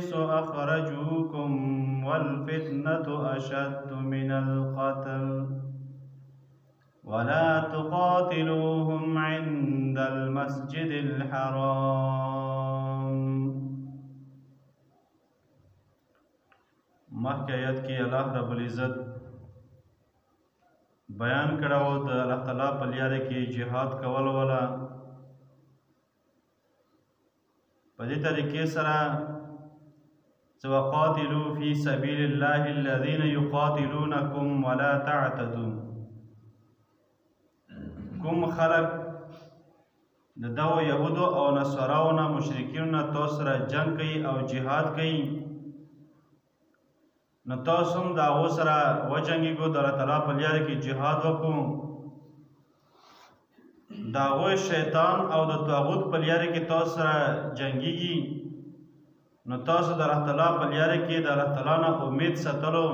أخرجوكم والفتنة أشد من القتل ولا تقاتلوهم عند المسجد الحرام. مخکې آیت کې الله رب العزت بیان کړو د الله تعالی په لاره کې جهاد کول ولا په دې طریقې سره وقاتلوا في سبيل الله الذين يقاتلونكم ولا تعتدوا. کوم خلق د دغو یهودو او نصاراو نه مشرکینو نه تاسو سره جنګ کوي او جهاد کوي نو تاسو هم د هغو سره وجنګېږو د الله تعالی په لاره کې جهاد وکړو د هغوی شیطان او د طاغوت په لاره کې تاسو سره جنګېږي نو تاسو د الله تعالی په لاره کې د الله تعالی نه امید ساتلو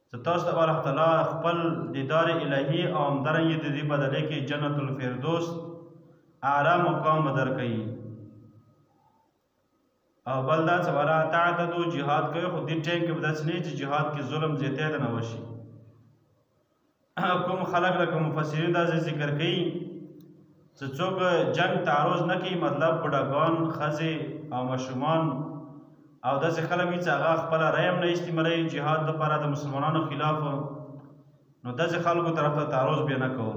چې تاسو د الله تعالی خپل دیدار الهي او همدارنګه د دې بدله کې جنت الفردوس اعلی مقام درکوي. او بل دا چې ولا تعتدوا جهاد کوي خو دې ټایم کې به داسې نه چې جهاد کې ظلم زیاتی نه وشي. کوم خلک لکه مفسرین دا ذکر کوي چې څوک جنگ تعرض نه کوي مطلب بوډاګان ښځې او ماشومان او داسې خلک وي چې هغه خپله رایه هم نه استعمالوي جهاد لپاره د مسلمانانو خلاف نو داسې خلکو طرف ته تعرض بیا نه کوو.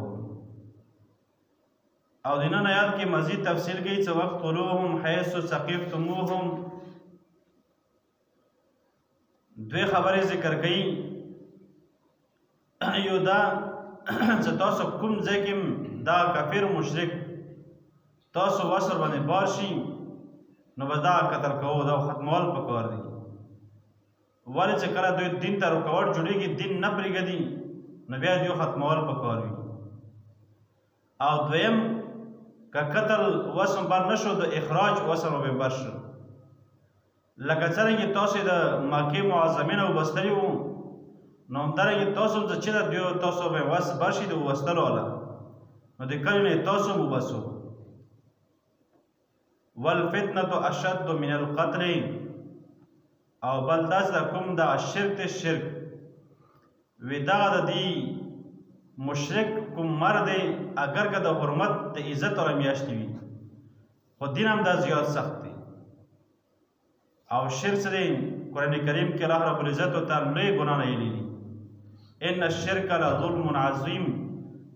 او د نن آیات کې مزید تفصیل کوي چې وقتلوهم حیث ثقفتموهم. دوی خبرې ذکر کوي یو دا چې تاسو کوم ځای کې دا کافر مشرک تاسو وسر باندې بار شي نو به دا قتل کوو دا ختمول پکار دي. ولې چې کله دوی دین ته رکاوټ جوړېږي دین نه پرېږدي نو بیا دوی ختمول پکار وي. او دویم که قتل وسم بر نشو د اخراج وسم به بر شو لکه څرنګه تاسو د مکې معظمین وبستلي وو نو همدارنګه تاسو هم چې دوی تاسو به وس بر شي د وبستلو والا نو د کلي نه تاسو هم وبسو. والفتنة اشد من القتل. او بل داسې کوم د شرک شرک وی دغه د دې مشرک کوم مرد اگر که د حرمت د عزت او میاشتې وي خو دین هم دا زیات سخت دی. او شرک سره قرآن کریم کې الله رب العزت تعالی لوی ګناه نه ویلي ان الشرک لظلم عظیم.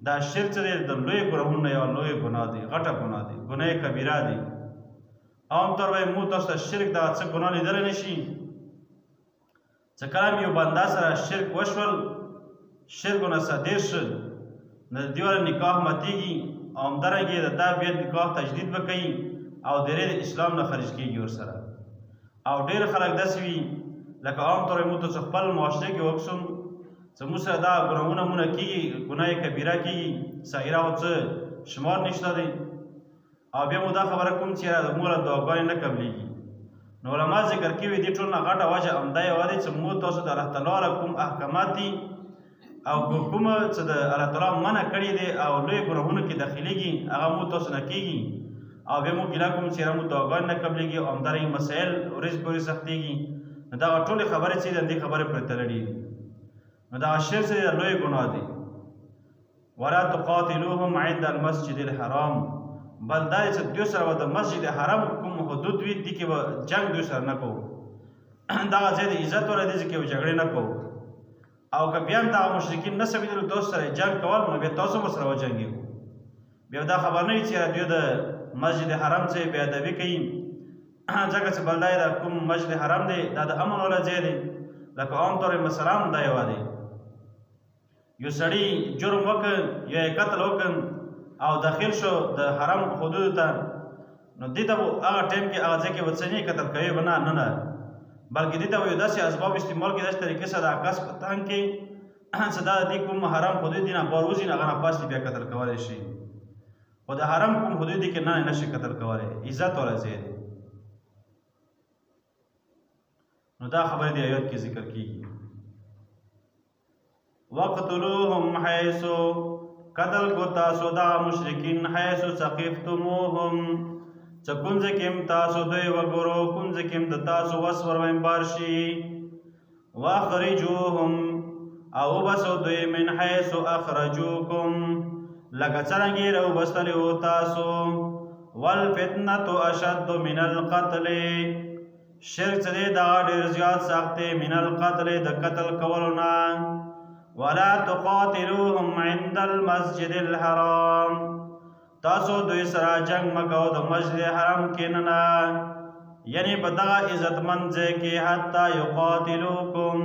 دا شرک سره د لوی ګناهونو یو لوی ګناه دی غټه ګناه دی ګناه کبیره دی. عام طور باندې مو تاسو ته شرک دا څه ګناه لیدلی نه شي چې کله یو بنده سره شرک وشول شرکونه صادر شل نو د دې والا نکاح ماتېږي او همدارنګه د دا بیا نکاح تجدید به کوي او درې د اسلام نه خارج کېږي ورسره. او ډېر خلک داسې وي لکه عام طور موږ ته خپل معاشره کې وکسم چې موږ سره دا ګناهونه مونه کېږي ګناه کبیره کېږي صغیره او څه شمار نشته دی او بیا مو دا خبره کوم چې موږ له دعاګانې نه قبلېږي. نو علما ذکر کوي دې ټول نه غټه وجه همدا یوه دی چې موږ تاسو د الله تعالی کوم احکامات دي او کومه چې د الله تعالی منع کړي دي او لوی ګناهونو کې داخلېږي هغه موږ تاسو نه کېږي او بیا موږ ګیله کوم چې موږ دعاګانې نه قبلېږي او همدارنګه مسایل ورځ په ورځ سختېږي نو دغه ټولې خبرې چې دي خبرې پرې تړلې دي نو دغه شرک چې لوی ګناه دی. ولا تقاتلوهم عند المسجد الحرام. بل دا چې دوی سره د مسجد حرام کوم حدود وي دي کې به جنګ دوی سره نه کوو دغه ځای د عزت والا دی چې کې به جګړې نه کوو. او که بیا هم دغه مشرکین نه سمېدلو دوست سره جنګ کول نو بیا تاسو هم ورسره وجنګېږو. بیا دا خبر نه وي چې دوی د مسجد حرام څخه بې ادبي کوي ځکه چې بل دا د کوم مسجد حرام دی دا د امن والا ځای دی. لکه عام طور مثلا دا یوه دی یو سړي جرم وکړ یا یې قتل وکړ او داخل شو د حرام حدودو ته نو دې ته به هغه ټایم کې هغه ځای کې به څه نه قتل کوي به نه نه بلکې دې ته به یو داسې اسباب استعمال کړي داسې طریقې سره د عکس په تنګ کې چې دا د دې کوم حرام حدود دي نه بار وځي نه هغه نه پاس بیا قتل کولی شي خو د حرام کوم حدود دي کې نه نشي قتل کولی عزت والا ځای دی. نو دا خبرې د آیات کې ذکر کېږي وقتلوهم حیث قتل کو تاسو دا مشرکین حیث ثقفتموهم چې کونځه کې هم تاسو دوی وګورو کونځه کې هم د تاسو وس ور وینبار شي واخرجوهم او وبسو دوی من حیث اخرجوکم لکه څرنګه یې راوبستلي وو تاسو والفتنة اشد من القتل شرک چې دی دغه ډېر زیات سخت دی من القتل د قتل کولو نه ولا تقاتلوهم عند المسجد الحرام تاسو دوی سره جنگ مکو د مسجد حرام کې نه یعنی په دغه عزتمند ځای کې حتی یقاتلوکم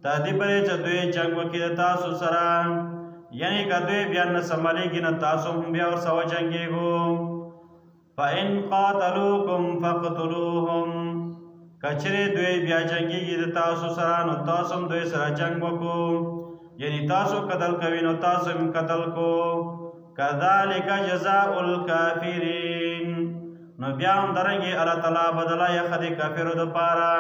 تر دې پورې چې دوی جنگ وکړي تاسو سره یعنی که دوی بیا نه سمبالیږي نه تاسو هم بیا ورسره وجنګېږو فإن قاتلوکم فاقتلوهم کچره دوی بیا جنگیږي د تاسو سره نو تاسو هم دوی سره جنگ وکړو یعنی تاسو قتل کوي نو تاسو هم قتل کو کذالک جزاء الکافرین نو بیا هم درنګي الله تعالی بدلا یې خدي کافرو د پاره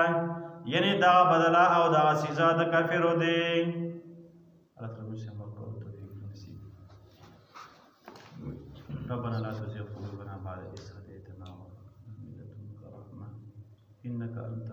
یعنی دا بدلا او دا سزا د کافرو دی الله تعالی موږ هم ورکړو توفیق نصیب ربنا لا تزغ قلوبنا بعد إذ هديتنا وهب لنا من لدنك رحمة إنك أنت